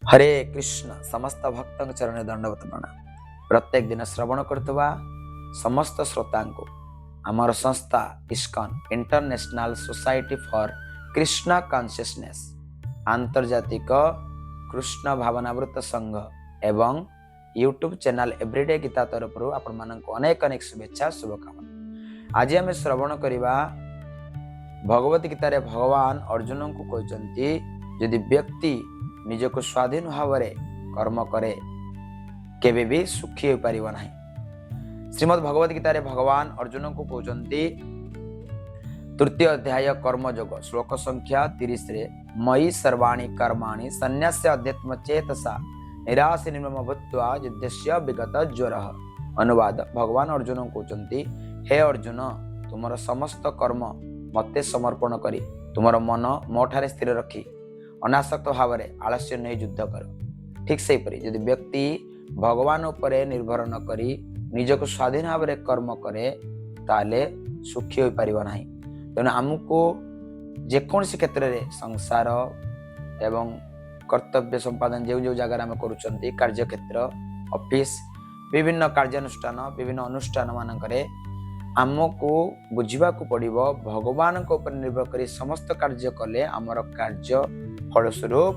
हरे कृष्ण समस्त भक्त चरण दंडवत प्रणाम। प्रत्येक दिन श्रवण करथुवा समस्त श्रोता को आमर संस्था ISKCON international society for Krishna consciousness आंतर्जातिक कृष्ण भावनावृत संघ एवं यूट्यूब चैनल एवरीडे गीता तरफ आपण मानक अनेक अनेक शुभेच्छा शुभकामना। आज आम श्रवण करवा भगवत गीतार भगवान अर्जुन को कहते यदि व्यक्ति निजक स्वाधीन भाव कर्म करे केबे भी सुखी हो पारिबो नाही। श्रीमद् भगवत गीतार भगवान अर्जुन को कहते तृतीय अध्याय कर्मयोग श्लोक संख्या 30 रे मयि सर्वाणि कर्माणि सन्न्यास्य अध्यात्म चेतसा निराश निर्मम भूत्वा युद्धस्य विगत ज्वरः। अनुवाद भगवान अर्जुन कहते हे अर्जुन तुमर समस्त कर्म मते समर्पण करी तुमर मन मोठारे स्थिर रखी अनासक्त भाव आलस्य नहीं युद्ध कर। ठीक से यदि व्यक्ति भगवान उपरे निर्भर न करी निजक स्वाधीन भाव कर्म करे ताले सुखी हो पारिबो नाही। तेणु आमको जेकोसी क्षेत्र में संसार एवं कर्तव्य संपादन जो जो जगार आम करुँच कार्य क्षेत्र ऑफिस विभिन्न कार्यानुष्ठान विभिन्न अनुष्ठान मानकरे आमको बुझा पड़ो भगवान को ऊपर निर्भर कर समस्त कार्य कले आमर कार्य फलस्वरूप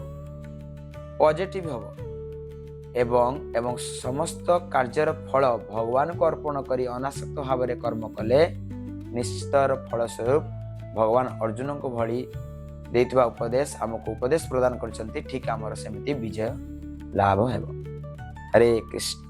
पॉजिटिव हम एवं समस्त कार्यर फल भगवान को अर्पण कर अनासक्त भाव कर्म कले निश्चित फलस्वरूप भगवान अर्जुन को भली देथिबा उपदेश आमको उपदेश प्रदान करछंती ठीक आमर सेमती विजय लाभ हेबो। हरे कृष्ण।